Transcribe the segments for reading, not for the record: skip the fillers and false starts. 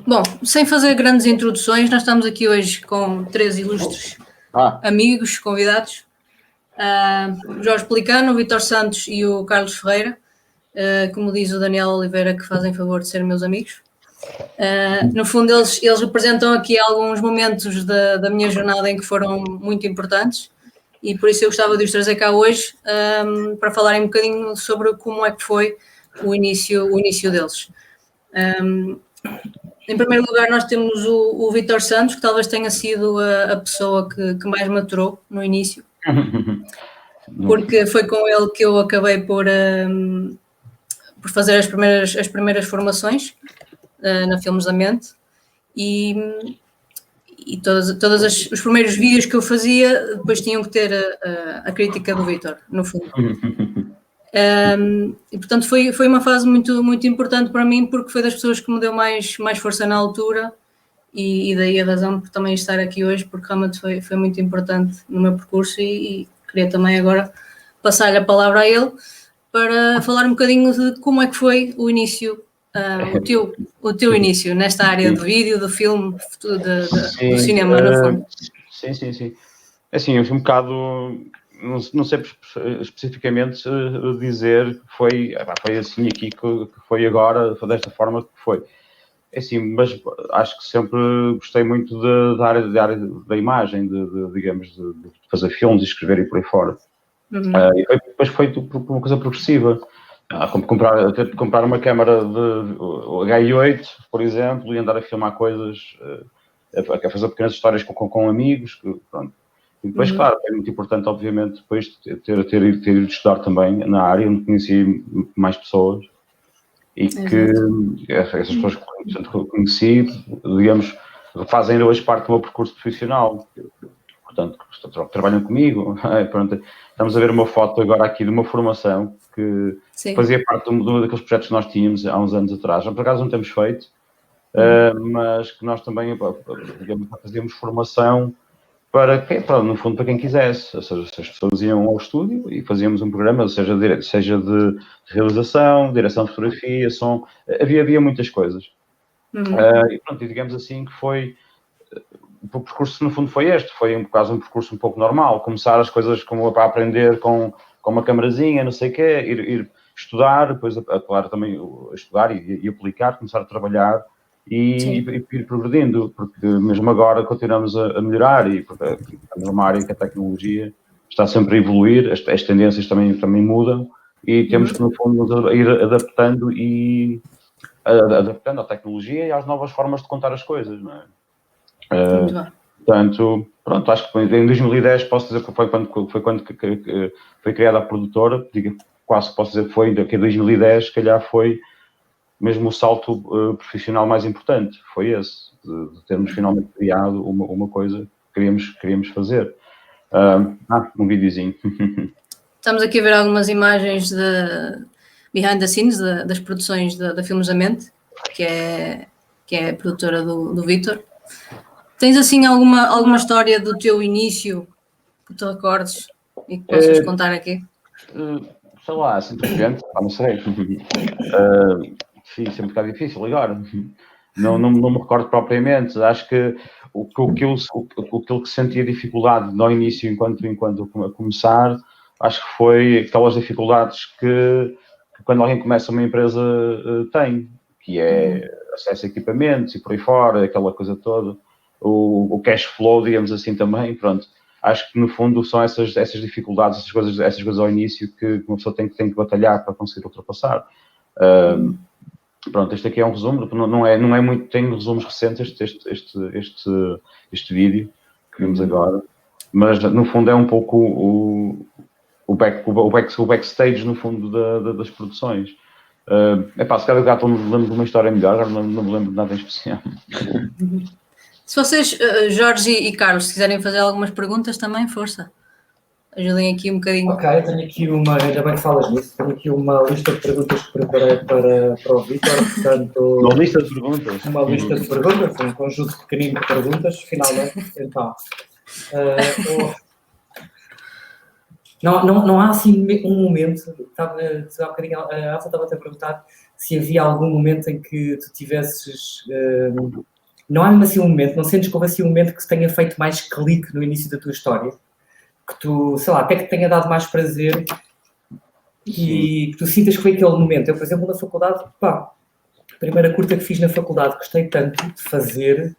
Bom, sem fazer grandes introduções, nós estamos aqui hoje com 3 ilustres amigos, convidados. O Jorge Pelicano, o Vítor Santos e o Carlos Ferreira, como diz o Daniel Oliveira, que fazem favor de ser meus amigos. No fundo, eles representam aqui alguns momentos da minha jornada em que foram muito importantes e por isso eu gostava de os trazer cá hoje para falarem um bocadinho sobre como é que foi o início deles. Em primeiro lugar, nós temos o Vítor Santos, que talvez tenha sido a pessoa que mais me aturou no início, porque foi com ele que eu acabei por fazer as primeiras formações na Filmes da Mente e todos os primeiros vídeos que eu fazia depois tinham que ter a crítica do Vítor, no fundo. E portanto foi uma fase muito, muito importante para mim, porque foi das pessoas que me deu mais força na altura e daí a razão por também estar aqui hoje, porque realmente foi muito importante no meu percurso e queria também agora passar-lhe a palavra a ele para falar um bocadinho de como é que foi o início, o teu início nesta área do vídeo, do filme, do cinema, no fundo. Sim. Assim, eu fui um bocado, não sei especificamente dizer que foi assim aqui que foi agora, foi desta forma que foi. Assim, mas acho que sempre gostei muito da área da imagem, digamos, de fazer filmes e escrever e por aí fora. E depois foi uma coisa progressiva. Como comprar uma câmara de H8, por exemplo, e andar a filmar coisas, a fazer pequenas histórias com amigos, pronto. E depois, claro, é muito importante, obviamente, depois ter ido estudar também na área, onde conheci mais pessoas e que essas pessoas que conheci, digamos, fazem hoje parte do meu percurso profissional. Portanto, trabalham comigo. Pronto, estamos a ver uma foto agora aqui de uma formação que fazia parte daqueles projetos que nós tínhamos há uns anos atrás. Por acaso não temos feito, mas que nós também, digamos, fazíamos formação no fundo, para quem quisesse. Ou seja, as pessoas iam ao estúdio e fazíamos um programa, seja de realização, direção de fotografia, som, havia muitas coisas. E pronto, e digamos assim que foi, o percurso no fundo foi este, foi quase um percurso um pouco normal, começar as coisas como para aprender com uma camarazinha, não sei o quê, ir estudar, depois, claro, também estudar e aplicar, começar a trabalhar, e ir progredindo, porque mesmo agora continuamos a melhorar e porque estamos numa área que a tecnologia está sempre a evoluir, as tendências também mudam e temos que, no fundo, ir adaptando à tecnologia e às novas formas de contar as coisas, não é? Portanto, pronto, acho que em 2010 posso dizer que foi quando foi criada a produtora, quase posso dizer que foi daqui a 2010, se calhar foi mesmo o salto profissional mais importante, foi esse, de termos finalmente criado uma coisa que queríamos fazer. Um videozinho. Estamos aqui a ver algumas imagens de behind the scenes das produções da Filmes da Mente, que é a produtora do Vítor. Tens assim alguma história do teu início que te recordes e que possas contar aqui? Sei lá, assim de repente, não sei. Sim, isso é um bocado difícil agora. Não me recordo propriamente. Acho que aquilo que sentia dificuldade no início, enquanto a começar, acho que foi aquelas dificuldades que quando alguém começa uma empresa tem, que é acesso a equipamentos e por aí fora, aquela coisa toda. O cash flow, digamos assim, também, pronto. Acho que no fundo são essas dificuldades, essas coisas ao início que uma pessoa tem que batalhar para conseguir ultrapassar. Pronto, este aqui é um resumo, não é muito, tem resumos recentes este vídeo que vimos agora, mas no fundo é um pouco o backstage no fundo das produções. Se calhar já me lembro de uma história melhor, agora não me lembro de nada em especial. Se vocês, Jorge e Carlos, se quiserem fazer algumas perguntas também, força. Ajudem aqui um bocadinho. Ok, tenho aqui ainda bem que falas nisso, tenho aqui uma lista de perguntas que preparei para o Vítor, portanto... Uma lista de perguntas? Uma lista de perguntas, um conjunto pequenino de perguntas, finalmente, então... Não há assim um momento, há bocadinho a Elsa estava a perguntar se havia algum momento em que tu tivesses... não há mesmo assim um momento, não sentes que houve assim um momento que tenha feito mais clique no início da tua história? Que tu, sei lá, até que te tenha dado mais prazer e que tu sintas que foi aquele momento. Eu, por exemplo, na faculdade, pá, a primeira curta que fiz na faculdade, gostei tanto de fazer,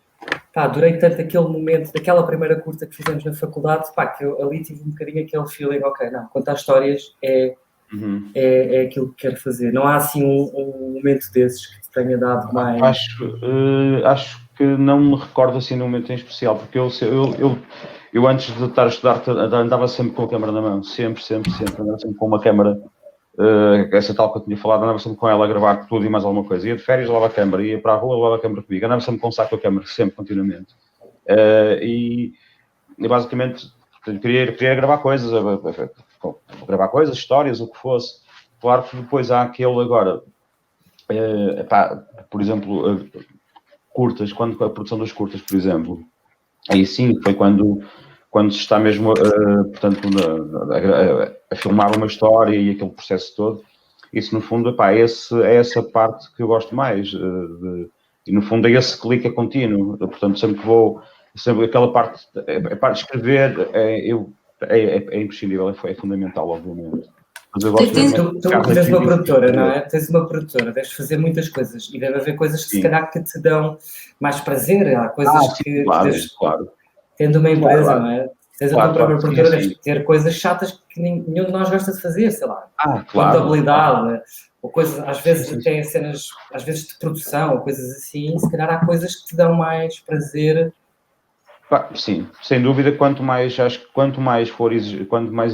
pá, adorei tanto aquele momento, daquela primeira curta que fizemos na faculdade, pá, que eu ali tive um bocadinho aquele feeling, ok, não, contar histórias é aquilo que quero fazer. Não há assim um momento desses que te tenha dado mais... Acho que não me recordo assim num momento em especial, porque eu antes de estar a estudar andava sempre com a câmera na mão, sempre, andava sempre com uma câmera, essa tal que eu tinha falado, andava sempre com ela a gravar tudo e mais alguma coisa. Ia de férias, levava a câmera, ia para a rua, levava a câmera comigo, andava sempre com um saco a câmera, sempre, continuamente. E basicamente queria gravar coisas, histórias, o que fosse. Claro que depois há aquele agora, por exemplo, curtas, quando a produção das curtas, por exemplo, aí sim foi quando se está mesmo, portanto, a filmar uma história e aquele processo todo. Isso, no fundo, é essa parte que eu gosto mais. E, no fundo, é esse clique contínuo. Portanto, sempre aquela parte, a parte de escrever é imprescindível, é fundamental, obviamente. Mas eu gosto tu tens uma produtora, não é? Tens uma produtora, deves fazer muitas coisas e deve haver coisas que se calhar que te dão mais prazer, há coisas que deves, tendo uma empresa, não é? Tens a tua própria produtora, deves ter coisas chatas que nenhum de nós gosta de fazer, sei lá, contabilidade, ou coisas, às vezes até cenas, às vezes de produção, ou coisas assim, se calhar há coisas que te dão mais prazer. Sim, sem dúvida, quanto mais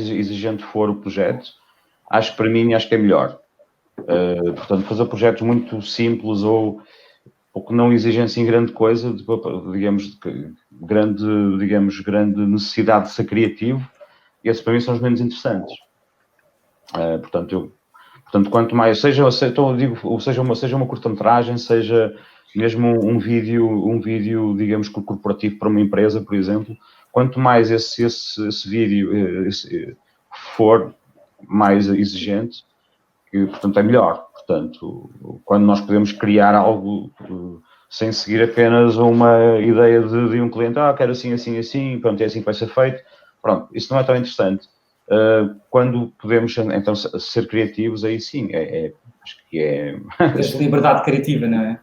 exigente for o projeto, acho que para mim que é melhor. Portanto, fazer projetos muito simples ou que não exigem assim grande coisa, grande necessidade de ser criativo, esses para mim são os menos interessantes. Portanto, quanto mais, seja uma curta-metragem, seja mesmo um vídeo, digamos, corporativo para uma empresa, por exemplo, quanto mais esse vídeo for mais exigente, portanto, é melhor. Portanto, quando nós podemos criar algo sem seguir apenas uma ideia de um cliente, quero assim, pronto, é assim que vai ser feito, pronto, isso não é tão interessante. Quando podemos, então, ser criativos, aí sim, acho que é... Tens liberdade criativa, não é?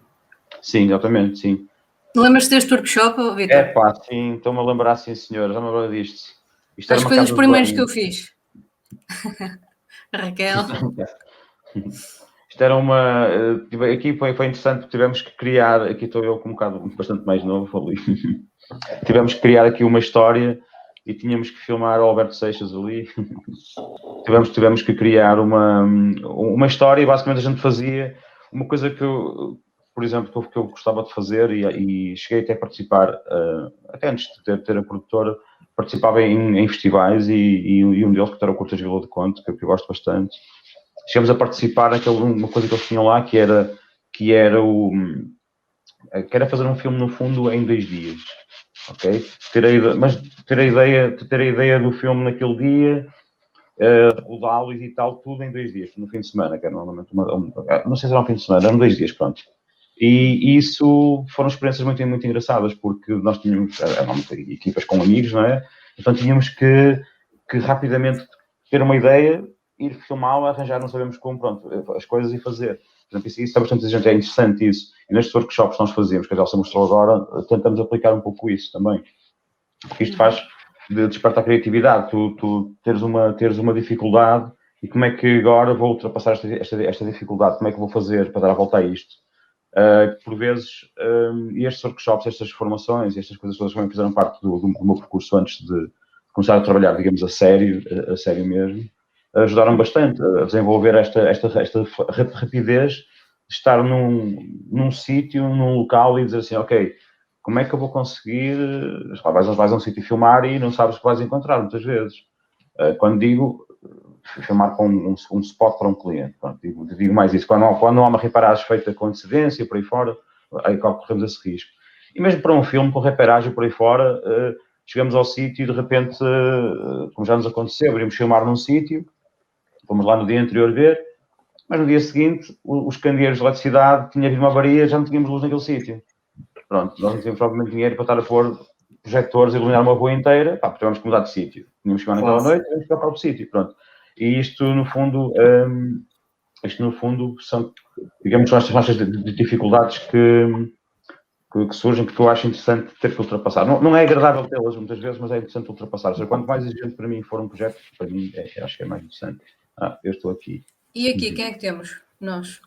Sim, exatamente, sim. Lembras-te deste workshop, Vitor? Sim, estou-me a lembrar, sim, senhor, já me lembro disto. As coisas primeiras que eu fiz. Raquel. Isto era aqui foi interessante, porque tivemos que criar, aqui estou eu com um bocado bastante mais novo ali, tivemos que criar aqui uma história e tínhamos que filmar o Alberto Seixas ali, tivemos que criar uma história e basicamente a gente fazia uma coisa que eu, por exemplo, que eu gostava de fazer e cheguei até a participar, até antes de ter a produtora, participava em festivais e um deles que era o Curtas Vila de Conte, que eu gosto bastante. Chegamos a participar uma coisa que eles tinham lá, que era fazer um filme, no fundo, em 2 dias. Ok? Ter a ideia do filme naquele dia, rodá-lo e tal, tudo em 2 dias, no fim de semana, que era normalmente não sei se era um fim de semana, eram 2 dias, pronto. E isso foram experiências muito, muito engraçadas, porque nós tínhamos equipas com amigos, não é? Então tínhamos que rapidamente ter uma ideia, ir filmá-la, arranjar, não sabemos como, pronto, as coisas e fazer. Por exemplo, isso é bastante exigente, é interessante isso. E nestes workshops que nós fazemos, que a Elsa mostrou agora, tentamos aplicar um pouco isso também. Porque isto desperta a criatividade, tu teres uma dificuldade e como é que agora vou ultrapassar esta dificuldade, como é que vou fazer para dar a volta a isto. Por vezes, estes workshops, estas formações, estas coisas todas também fizeram parte do meu percurso antes de começar a trabalhar, digamos, a sério mesmo, ajudaram bastante a desenvolver esta rapidez de estar num sítio, num local e dizer assim, ok, como é que eu vou conseguir, vais a um sítio filmar e não sabes o que vais encontrar muitas vezes. Quando digo filmar com um spot para um cliente, pronto, digo mais isso, quando não há uma reparagem feita com antecedência, por aí fora, aí corremos esse risco. E mesmo para um filme com reparagem por aí fora, chegamos ao sítio e de repente, como já nos aconteceu, iríamos filmar num sítio, fomos lá no dia anterior ver, mas no dia seguinte os candeeiros de eletricidade tinha havido uma avaria, já não tínhamos luz naquele sítio. Pronto, nós não tínhamos propriamente dinheiro para estar a pôr projetores e iluminar uma rua inteira, pá, tivemos que mudar de sítio. Tínhamos que ir naquela noite, tivemos que ir para outro sítio, pronto. E isto, no fundo, são, digamos, estas dificuldades que surgem, que eu acho interessante ter que ultrapassar. Não é agradável tê-las muitas vezes, mas é interessante ultrapassar. Ou seja, quanto mais exigente para mim for um projeto, para mim, acho que é mais interessante. Eu estou aqui. E aqui, quem é que temos? Nós.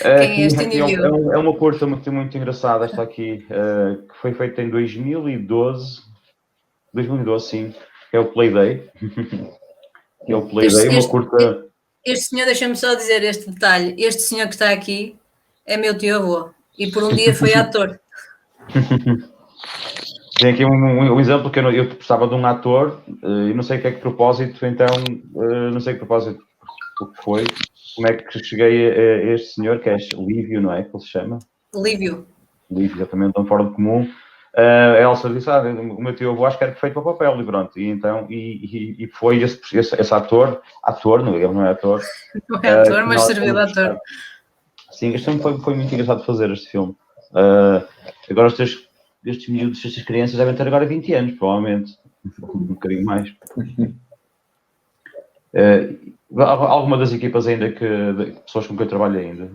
Quem é este indivíduo? É uma curta muito engraçada, esta aqui, que foi feita em 2012, sim, que é o Playday. Que é o Playday, uma curta... Este senhor, deixa-me só dizer este detalhe, este senhor que está aqui é meu tio-avô, e por um dia foi ator. Tem aqui um exemplo que eu precisava de um ator, e não sei que propósito, então, não sei que propósito o que foi, como é que cheguei a este senhor, que é Lívio, não é que ele se chama? Lívio, exatamente, de um fora de comum. A Elsa disse, o meu tio-avô acho que era perfeito para o papel, e pronto, e então, e foi esse ator, ele não é ator. Não é ator, mas serviu de ator. Sim, este filme foi muito engraçado de fazer, este filme. Agora estes miúdos, estas crianças devem ter agora 20 anos, provavelmente, um bocadinho mais. Alguma das equipas ainda, de pessoas com quem eu trabalho ainda?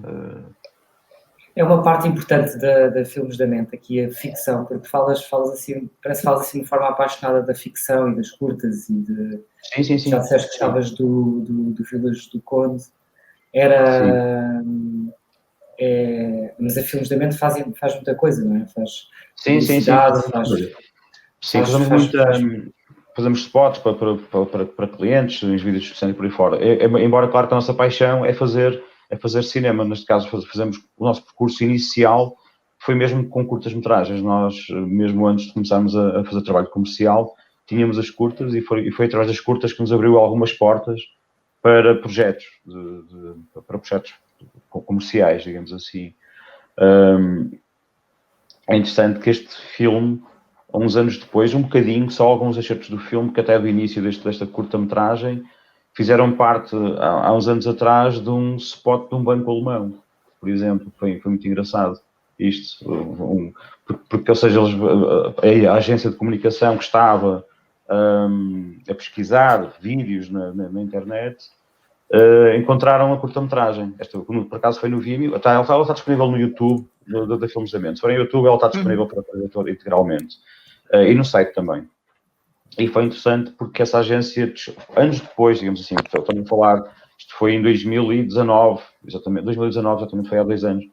É uma parte importante da Filmes da Mente, aqui a ficção, porque falas assim, parece que falas assim de forma apaixonada da ficção e das curtas e de... Sim. Já disseste que estavas do Vilas do Conde. Era... mas a Filmes da Mente faz muita coisa, não é? Faz publicidade, fazemos spots para clientes, uns vídeos de por aí fora. Embora, claro, que a nossa paixão é fazer cinema. Neste caso, fazemos o nosso percurso inicial, foi mesmo com curtas-metragens. Nós, mesmo antes de começarmos a fazer trabalho comercial, tínhamos as curtas e foi através das curtas que nos abriu algumas portas para projetos, para projetos comerciais, digamos assim. É interessante que este filme, uns anos depois, um bocadinho, só alguns excertos do filme, que até do início desta curta-metragem, fizeram parte, há uns anos atrás, de um spot de um banco alemão, por exemplo. Foi muito engraçado isto, porque, ou seja, a agência de comunicação que estava a pesquisar vídeos na internet, encontraram a curta-metragem. Esta, por acaso, foi no Vimeo. Ela está disponível no YouTube da Filmes da Mente. Se for em YouTube, ela está disponível para ver integralmente. E no site também. E foi interessante porque essa agência, anos depois, digamos assim, estamos a falar, isto foi em 2019, exatamente foi há 2 anos.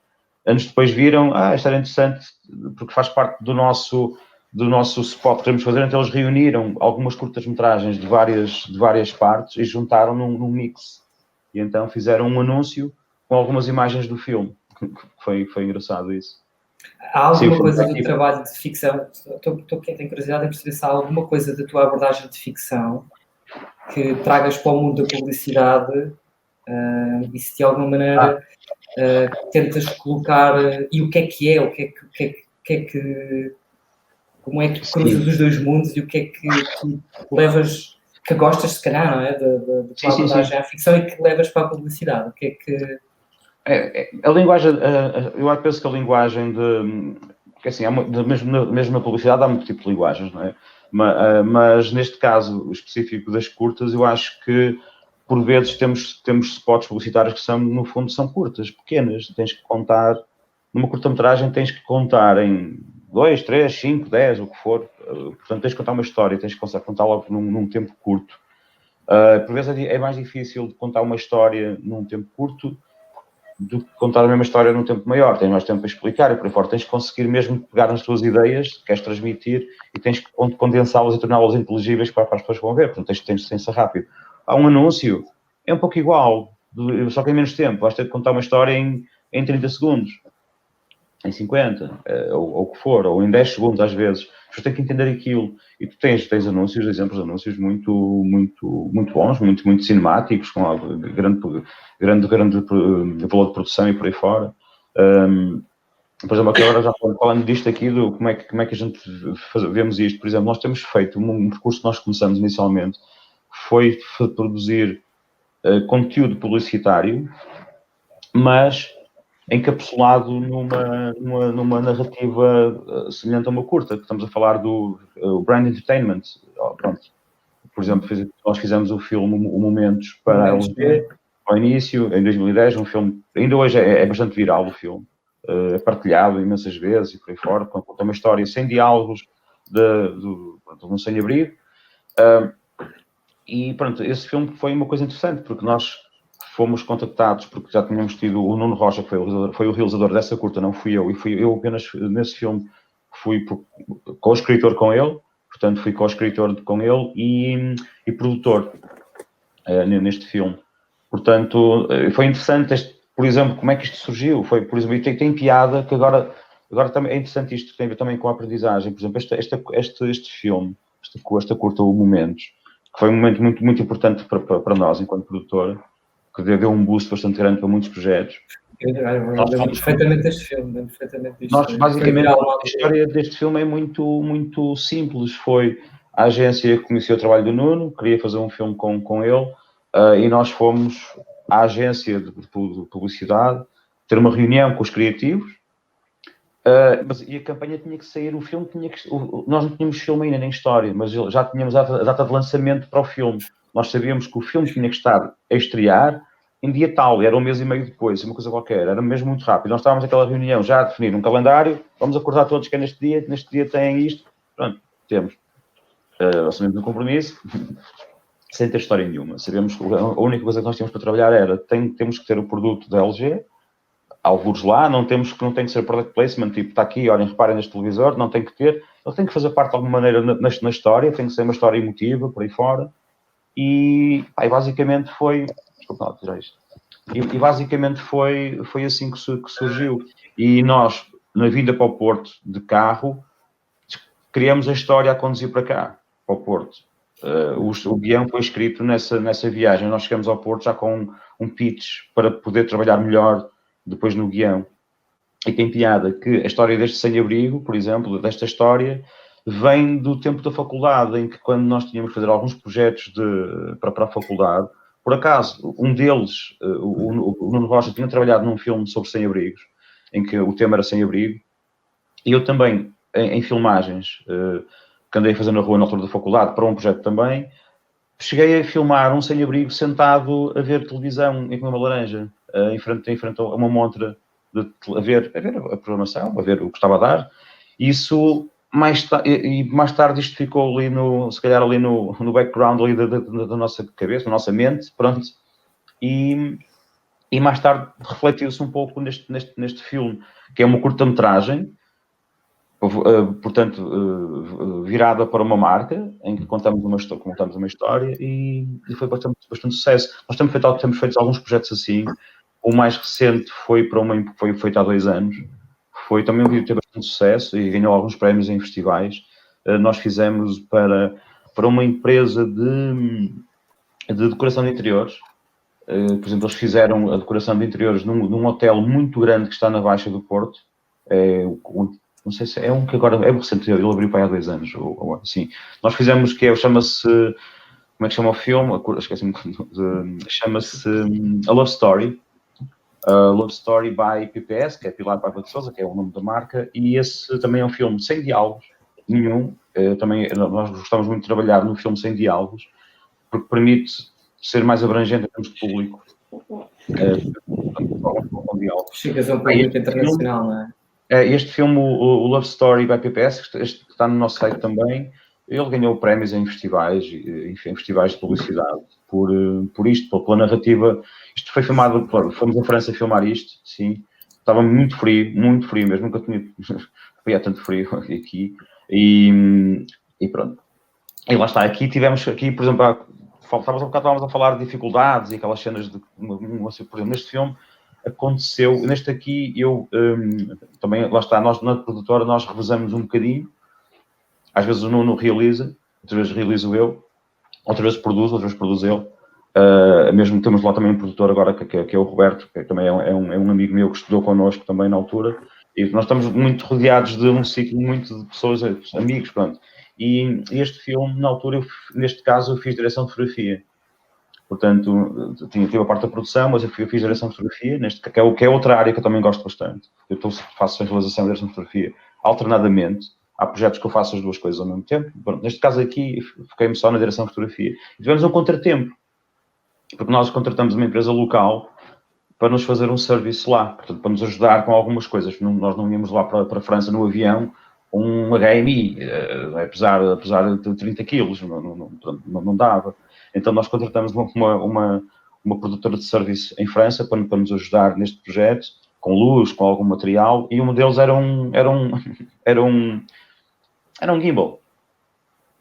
Anos depois viram, isto era interessante porque faz parte do nosso spot que queremos fazer. Então eles reuniram algumas curtas-metragens de várias partes e juntaram num mix. E então fizeram um anúncio com algumas imagens do filme. Foi engraçado isso. Há alguma coisa do trabalho de ficção, tenho curiosidade em perceber se há alguma coisa da tua abordagem de ficção que tragas para o mundo da publicidade e se de alguma maneira tentas colocar, e o que é que como é que cruzas os dois mundos e o que é que tu levas, que gostas se calhar, não é? Da tua abordagem à ficção e que levas para a publicidade, o que é que... A linguagem, eu penso que a linguagem porque assim, mesmo na publicidade há muito tipo de linguagens, não é? Mas neste caso específico das curtas, eu acho que por vezes temos spots publicitários que no fundo são curtas, pequenas. Tens que contar, numa curta-metragem tens que contar em 2, 3, 5, 10, o que for. Portanto, tens que contar uma história, tens que contar logo num tempo curto. Por vezes é mais difícil de contar uma história num tempo curto do que contar a mesma história num tempo maior. Tens mais tempo para explicar e por aí fora. Tens que conseguir mesmo pegar nas tuas ideias que queres transmitir e tens que condensá-las e torná-las inteligíveis para as pessoas que vão ver. Portanto, tens de ser rápido. Há um anúncio, é um pouco igual, só que em menos tempo. Vais ter de contar uma história em 30 segundos, em 50, ou o que for, ou em 10 segundos às vezes. As pessoas têm que entender aquilo. E tu tens anúncios, exemplos de anúncios muito bons, muito cinemáticos, com grande valor de produção e por aí fora. Por exemplo, agora já falando disto aqui, como é que a gente vemos isto. Por exemplo, nós temos feito um percurso que nós começamos inicialmente, foi produzir conteúdo publicitário, mas encapsulado numa narrativa semelhante a uma curta, que estamos a falar do Brand Entertainment. Pronto. Por exemplo, nós fizemos o filme O Momentos para a LG, ao início, em 2010, um filme, ainda hoje é bastante viral o filme, é partilhado imensas vezes e por aí fora, conta uma história sem diálogos de um sem-abrigo. E pronto, esse filme foi uma coisa interessante, porque nós fomos contactados, porque já tínhamos tido o Nuno Rocha, que foi o realizador dessa curta, não fui eu, e fui eu apenas nesse filme, fui co-escritor com ele, portanto fui co-escritor com ele e produtor neste filme. Portanto, foi interessante, por exemplo, como é que isto surgiu, foi, por exemplo, e tem piada, que agora também é interessante isto, tem a ver também com a aprendizagem, por exemplo, este filme, esta curta, o Momentos, que foi um momento muito, muito importante para nós, enquanto produtora, que deu um boost bastante grande para muitos projetos. Perfeitamente este filme. Nós, basicamente, a história deste filme é muito, muito simples. Foi a agência que conheceu o trabalho do Nuno, queria fazer um filme com ele, e nós fomos à agência de publicidade ter uma reunião com os criativos, e a campanha tinha que sair, o filme nós não tínhamos filme ainda, nem história, mas já tínhamos a data de lançamento para o filme. Nós sabíamos que o filme tinha que estar a estrear em dia tal, era um mês e meio depois, uma coisa qualquer, era mesmo muito rápido. Nós estávamos naquela reunião já a definir um calendário, vamos acordar todos que é neste dia tem isto, pronto, temos. Assumimos um compromisso, sem ter história nenhuma. Sabemos que a única coisa que nós tínhamos para trabalhar era, temos que ter o produto da LG, alguns lá, não tem que ser product placement, tipo, está aqui, olhem, reparem neste televisor, não tem que ter, ele tem que fazer parte de alguma maneira na história, tem que ser uma história emotiva, por aí fora, e basicamente foi, desculpa, não, isto. E basicamente foi assim que surgiu. E nós, na vinda para o Porto de carro, criamos a história a conduzir para cá, para o Porto. O guião foi escrito nessa viagem. Nós chegamos ao Porto já com um pitch para poder trabalhar melhor depois no guião. E tem piada que a história deste sem-abrigo, por exemplo, desta história, vem do tempo da faculdade, em que quando nós tínhamos que fazer alguns projetos para a faculdade, por acaso, um deles, o Nuno Rocha, tinha trabalhado num filme sobre sem-abrigos, em que o tema era sem-abrigo, e eu também, em filmagens, que andei a fazer na rua na altura da faculdade, para um projeto também, cheguei a filmar um sem-abrigo sentado a ver televisão em uma laranja, em frente a uma montra, a ver a programação, a ver o que estava a dar. Isso, mais tarde, isto ficou ali se calhar ali no background ali da nossa cabeça, da nossa mente, pronto. E mais tarde refletiu-se um pouco neste filme, que é uma curta-metragem, portanto, virada para uma marca, em que contamos uma história e foi bastante sucesso. Nós temos feito alguns projetos assim. O mais recente foi feito há 2 anos. Foi também um vídeo que teve bastante sucesso e ganhou alguns prémios em festivais. Nós fizemos para uma empresa de decoração de interiores. Por exemplo, eles fizeram a decoração de interiores num hotel muito grande que está na Baixa do Porto. Não sei se é um que agora é recente, ele abriu para há 2 anos, ou assim. Nós fizemos chama-se, como é que chama o filme? Esqueci-me, chama-se A Love Story. Love Story by PPS, que é Pilar Paiva de Sousa, que é o nome da marca, e esse também é um filme sem diálogos nenhum. Também nós gostamos muito de trabalhar no filme sem diálogos, porque permite ser mais abrangente em termos de público. Chegas a um público internacional, não é? Este filme, o Love Story by PPS, que está no nosso site também, ele ganhou prémios em festivais de publicidade por isto, pela narrativa. Isto foi filmado, fomos a França filmar isto, sim. Estava muito frio mesmo, nunca tinha há tanto frio aqui. E pronto. E lá está, aqui tivemos, por exemplo, estávamos a falar de dificuldades e aquelas cenas por exemplo, neste filme aconteceu, neste aqui eu também, lá está, nós na produtora nós revezamos um bocadinho, às vezes o Nuno realiza, outras vezes realizo eu, outras vezes produz ele. Mesmo temos lá também um produtor agora que é o Roberto, que também é um amigo meu que estudou connosco também na altura, e nós estamos muito rodeados de um ciclo muito de pessoas, amigos, pronto. E este filme, na altura, neste caso, eu fiz direção de fotografia. Portanto, tive a parte da produção, mas eu fiz direção de fotografia, que é outra área que eu também gosto bastante. Eu faço a realização e direção de fotografia alternadamente. Há projetos que eu faço as duas coisas ao mesmo tempo. Bom, neste caso aqui, foquei-me só na direção de fotografia. E tivemos um contratempo, porque nós contratamos uma empresa local para nos fazer um serviço lá, portanto, para nos ajudar com algumas coisas. Nós não íamos lá para a França no avião, um HMI, apesar de 30 quilos, não dava. Então nós contratamos uma produtora de serviço em França para nos ajudar neste projeto, com luz, com algum material, e um deles era um gimbal.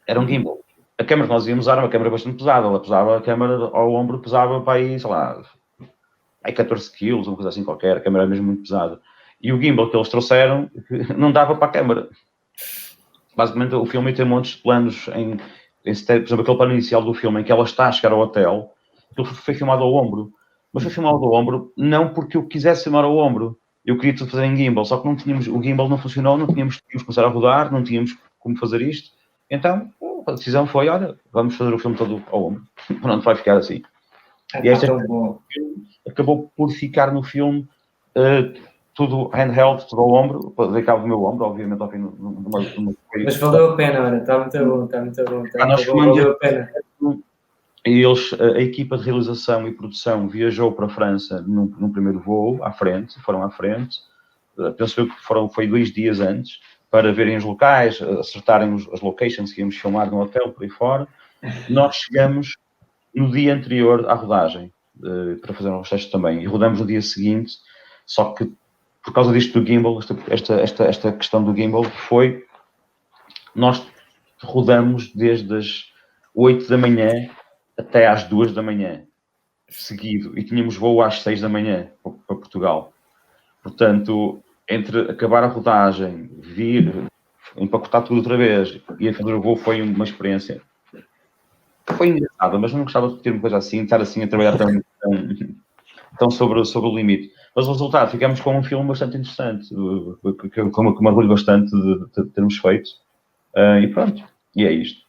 Era um gimbal. A câmera que nós íamos usar era uma câmera bastante pesada. A câmera ao ombro pesava para aí, sei lá, 14 quilos, uma coisa assim qualquer. A câmera era mesmo muito pesada. E o gimbal que eles trouxeram não dava para a câmera. Basicamente, o filme tem montes de planos por exemplo, aquele plano inicial do filme em que ela está a chegar ao hotel, aquilo foi filmado ao ombro. Mas foi filmado ao ombro não porque eu quisesse filmar ao ombro. Eu queria tudo fazer em gimbal, só que não tínhamos, o gimbal não funcionou, tínhamos que começar a rodar, não tínhamos como fazer isto. então, a decisão foi, olha, vamos fazer o filme todo ao ombro. Pronto, vai ficar assim. E esta acabou por ficar no filme tudo handheld, tudo ao ombro, dei cabo do meu ombro, obviamente, ao fim de uma... Mas valeu a pena, olha, está muito bom, valeu a pena. E a equipa de realização e produção viajou para a França num primeiro voo, foram à frente, penso que foi 2 dias antes, para verem os locais, acertarem as locations que íamos filmar no hotel, por aí fora. Nós chegamos no dia anterior à rodagem, para fazer uns testes também, e rodamos no dia seguinte, só que por causa disto do gimbal, esta questão do gimbal nós rodamos desde as 8 da manhã até às 2 da manhã, seguido, e tínhamos voo às 6 da manhã para Portugal. Portanto, entre acabar a rodagem, vir, empacotar tudo outra vez e a fazer o voo foi uma experiência. Foi engraçada, mas não gostava de ter uma coisa assim, estar assim a trabalhar tão sobre o limite. Mas o resultado, ficamos com um filme bastante interessante, que me orgulho bastante de termos feito. E pronto, e é isto.